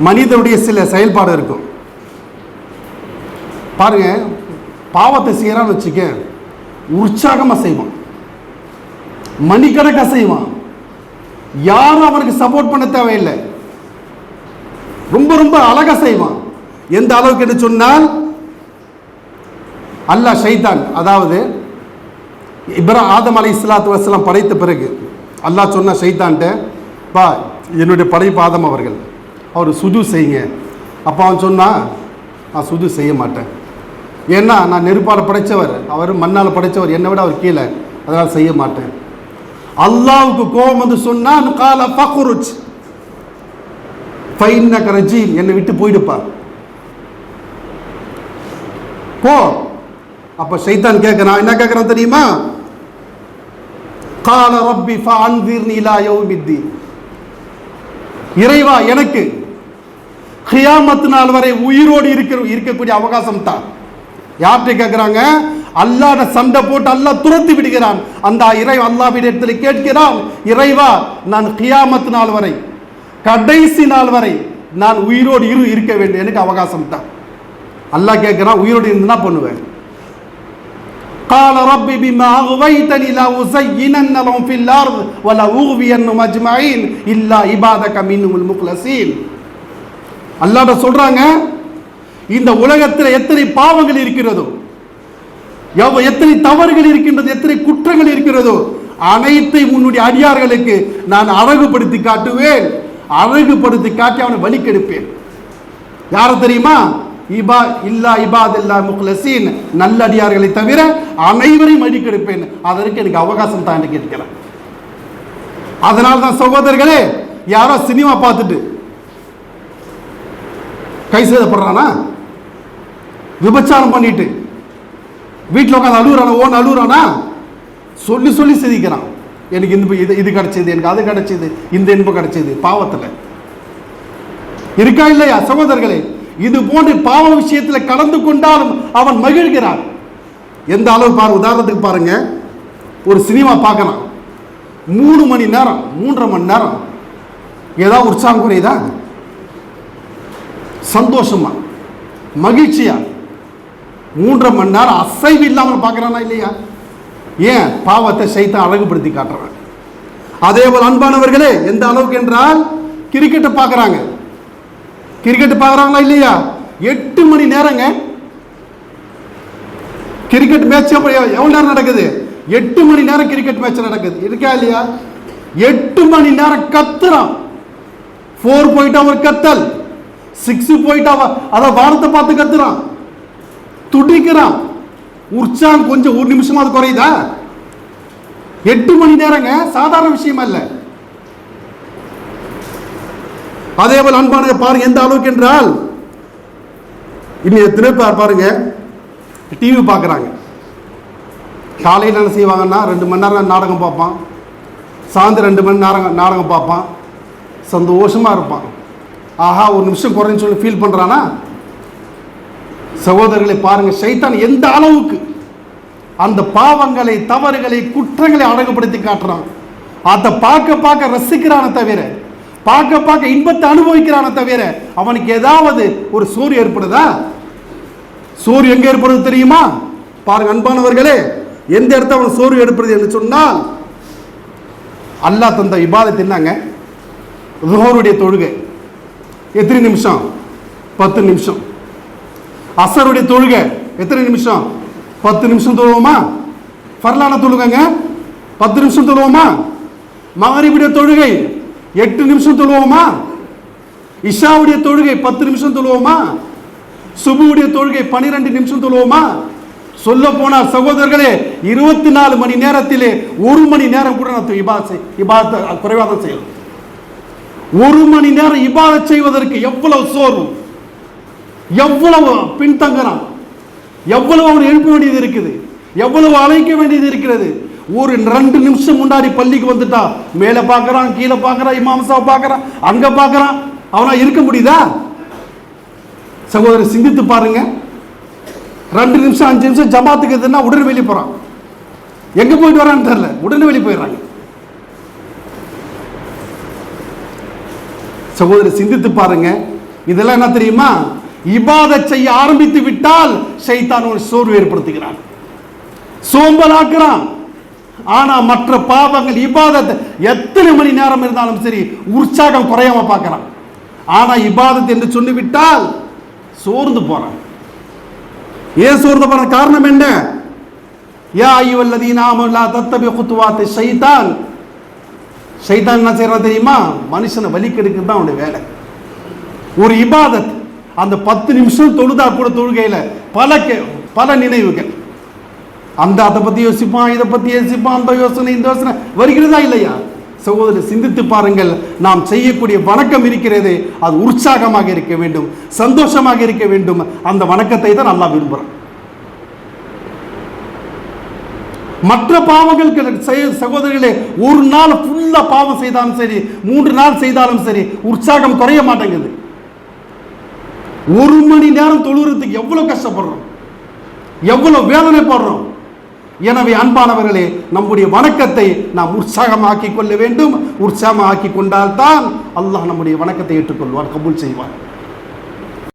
மனிதனுடைய சில செயல்பாடு இருக்கும் பாருங்க. பாவத்தை செய்யறான்னு வச்சுக்க, உற்சாகமா செய்வான், மணிக்கணக்காக செய்வான், யாரும் அவனுக்கு சப்போர்ட் பண்ண தேவையில்லை, ரொம்ப ரொம்ப அழகா செய்வான். எந்த அளவுக்கு என்று சொன்னால், அல்லாஹ் ஷைத்தான், அதாவது ஆதம் அலைஹிஸ்ஸலாத்து வஸ்ஸலாம் படைத்த பிறகு அல்லாஹ் சொன்ன ஷைத்தான்ட்ட, பா என்னுடைய படைப்பு ஆதம் அவர்கள், அவர் சுஜு செய்யுங்க. அப்போ அவன் சொன்னான், நான் சுஜு செய்ய மாட்டேன், ஏன்னா நான் நெருப்பால் படைத்தவர், அவர் மண்ணால் படைத்தவர், என்னை விட அவர் கீழே, அதனால் செய்ய மாட்டேன். அல்லாஹ்வுக்கு கோபம் வந்து சொன்னான், கால ஃபக்ருஜ் ஃபைன்னக ரஜீம், என்னை விட்டு போயிடுப்பா, போ. அப்போ ஷைத்தான் கேட்குறான், என்ன கேட்குறான் தெரியுமா? கால ரப்பி ஃபஅன்திர்னி இலா யௌமித்தீன், இறைவா எனக்கு கியாமத் நாள் வரை உயிரோடு இருக்கக்கூடிய அவகாசம் தான். யார்கிட்ட கேட்கிறாங்க? அல்லாஹ்ட சண்டை போட்டு அல்லாஹ் துரத்தி விடுகிறான். அந்த அல்லாஹ்விடத்தில் கேட்கிறான், இறைவா நான் கியாமத் நாள் வரை, கடைசி நாள் வரை நான் உயிரோடு இருக்க வேண்டும், எனக்கு அவகாசம் தான். அல்லாஹ் கேட்கிறான், உயிரோடு இருந்தா பண்ணுவேன். قال رب بما أغويتني لأزينن لهم في الأرض ولأغوينهم أجمعين إلا عبادك منهم المخلصين. அல்லாஹ் சொல்றாங்க, இந்த உலகத்தில் எத்தனை பாவங்கள் இருக்கிறதோ, எத்தனை தவறுகள் இருக்கின்றது, எத்தனை குற்றங்கள் இருக்கிறதோ, அனைத்தையும் உன்னுடைய அடியார்களுக்கு நான் அழகுபடுத்தி காட்டுவேன், அழகுபடுத்தி காட்டி அவனை வழிக்கெடுப்பேன். யார தெரியுமா? இல்லா இபாதில்லா முக்லசீன், நல்லடியார்களை தவிர அனைவரையும் வழிக்கெடுப்பேன். அதற்கு எனக்கு அவகாசம் தான் கேட்கிறேன். அதனால தான் சகோதரர்களே, யாரோ சினிமா பார்த்துட்டு கை சேதப்படுறானா, விபச்சாரம் பண்ணிட்டு வீட்டில் உட்காந்து அழுகுறானா, ஓன் அழுகுறானா, சொல்லி சொல்லி சிரிக்கிறான், எனக்கு இது கிடைச்சது, எனக்கு அது கிடைச்சது, இந்த இன்பம் கிடைச்சது. பாவத்தில் இருக்கா இல்லையா சகோதரர்களே? இது போன்று பாவ விஷயத்தில் கலந்து கொண்டாலும் அவன் மகிழ்கிறான். எந்த அளவு பாரு, உதாரணத்துக்கு பாருங்க, ஒரு சினிமா பார்க்கலாம், 3 மணி நேரம் 3.5 மணி நேரம் ஏதாவது உற்சாகம் குறையுதா? சந்தோஷமா மகிழ்ச்சியா 3.5 மணி நேரம் அசைவு இல்லாமல் பார்க்கறானா இல்லையா? ஏன்? பாவத்தை ஷைத்தான் அழகுபடுத்தி காட்டுறான். அதே போல் அன்பானவர்களே, எந்த அளவுக்கு என்றால் கிரிக்கெட்டை பார்க்குறாங்க, கிரிக்கெட் பார்க்குறாங்களா இல்லையா? 8 மணி நேரங்க கிரிக்கெட் மேட்ச். எவ்வளோ நேரம் நடக்குது? 8 மணி நேரம் கிரிக்கெட் மேட்ச் நடக்குது, இருக்கா இல்லையா? 8 மணி நேரம் கத்துறான். 4 போயிட்டா ஒரு கத்தல், 6 போயிட்டா அத வானத்தை பார்த்து கத்துறான், துடிக்கிறான். உற்சாகம் கொஞ்சம் ஒரு நிமிஷமா அது குறையுதா? 8 மணி நேரங்க சாதாரண விஷயம் அல்ல. அதே போல் அன்பான பாருங்க, எந்த அளவுக்கு என்றால், இன்னும் எத்தனை பேர் பாருங்க டிவி பார்க்குறாங்க. காலையில் என்ன செய்வாங்கன்னா 2 மணி நேரம் நாடகம் பார்ப்பான், சாயந்தரம் 2 மணி நேரம் நாடகம் பார்ப்பான், சந்தோஷமாக இருப்பான். ஆஹா, ஒரு நிமிஷம் குறைன்னு சொல்லி ஃபீல் பண்ணுறானா? சகோதரர்களை பாருங்க, ஷைத்தான் எந்த அளவுக்கு அந்த பாவங்களை, தவறுகளை, குற்றங்களை அழகுபடுத்தி காட்டுறான். அதை பார்க்க பார்க்க ரசிக்கிறான தவிர, பார்க்க பார்க்க இன்பத்தை அனுபவிக்கிறான தவிர அவனுக்கு ஏதாவது ஒரு சோறு ஏற்படுதா? சோறு எங்க ஏற்படுது தெரியுமா? பாருங்க அன்பானவர்களே, எந்த இடத்துல அவன் சோறு ஏற்படுது என்று சொன்னால், அல்லாஹ் தந்த இபாதத் என்னங்க? ஸுஹருடைய தொழுகை எத்தனை நிமிஷம்? 10 நிமிஷம். அஸருடைய தொழுகை எத்தனை நிமிஷம்? 10 நிமிஷம் தொழுவோமா? ஃபர்லான தொழுகைங்க 10 நிமிஷம் தொழுவோமா? மகரிபுடைய தொழுகை 8 நிமிஷம் தொழுவோமா? இஷாவுடைய தொழுகை 10 நிமிஷம் தொழுவோமா? சுபுவுடைய தொழுகை 12 நிமிஷம் தொழுவோமா? சொல்ல போனால் சகோதரர்களே, 24 மணி நேரத்திலே 1 மணி நேரம் கூட இபாதத் குறைவாக செய்யலாம். 1 மணி நேரம் இபாதத் செய்வதற்கு எவ்வளவு சோர்வு, எவ்வளவு பின்தங்குறான், எவ்வளவு அவன் எழுப்ப வேண்டியது இருக்குது, எவ்வளவு அழைக்க வேண்டியது இருக்கிறது. ஒரு 2 நிமிஷம் முன்னாடி பள்ளிக்கு வந்துட்டா மேலே பார்க்குறான், கீழே பார்க்குறான், இமாம்சாவை பார்க்குறான், அங்கே பார்க்குறான், அவனா இருக்க முடியுதா? சகோதரர் சிந்தித்து பாருங்க. 2 நிமிஷம் 5 நிமிஷம் ஜமாத்துக்கு எதுனா உடனே வெளியே போகிறான், எங்கே போயிட்டு வரான்னு தெரியல, உடனே வெளியே போயிடுறாங்க. சகோதரர் சிந்தித்து பாருங்க, இதெல்லாம் என்ன தெரியுமா? இபாதத் செய்ய ஆரம்பித்து விட்டால் ஷைத்தான் ஒரு சோர்வு ஏற்படுத்துகிறான், சோம்பலாக்குறான். ஆனா மற்ற பாவங்கள் இபாதத் எத்தனை மணி நேரம் இருந்தாலும் சரி உற்சாகம் குறையாம பார்க்கிறான். ஆனா இபாதத் என்று சொல்லிவிட்டால் சோர்ந்து போறான். ஏன் சோர்ந்து போற காரணம் என்ன? யா அய்யுஹல்லதீன ஆமனூ லா தத்தபிஉ குதுவாத்தி ஷைத்தான். ஷைத்தான் என்ன செய்யறான் தெரியுமா? மனுஷனை வழி கெடுக்கிறது தான் அவனுடைய வேலை. ஒரு இபாதத் அந்த 10 நிமிஷம் தொழுதா கூட தொழுகையில பல நினைவுகள், அந்த அதை பத்தி யோசிப்பான், இதை பத்தி யோசிப்பான், அந்த யோசனை இந்த யோசனை வருகிறதா இல்லையா? சகோதரர், சிந்தித்து பாருங்கள். நாம் செய்யக்கூடிய வணக்கம் இருக்கிறது, அது உற்சாகமாக இருக்க வேண்டும், சந்தோஷமாக இருக்க வேண்டும். அந்த வணக்கத்தை தான் அல்லாஹ் விரும்புகிறான். மற்ற பாவங்கள் சகோதரர்களே, ஒரு நாள் ஃபுல்லா பாவம் செய்தாலும் சரி, 3 நாள் செய்தாலும் சரி, உற்சாகம் குறைய மாட்டேங்குது. 1 மணி நேரம் தொழுகிறதுக்கு எவ்வளவு கஷ்டப்படுறோம், எவ்வளவு வேதனைப்படுறோம். எனவே அன்பானவர்களே, நம்முடைய வணக்கத்தை நாம் உற்சாகமாக்கி கொள்ள வேண்டும். உற்சாகமாக்கி கொண்டால்தான் அல்லாஹ் நம்முடைய வணக்கத்தை ஏற்றுக்கொள்வார், கபூல் செய்வார்.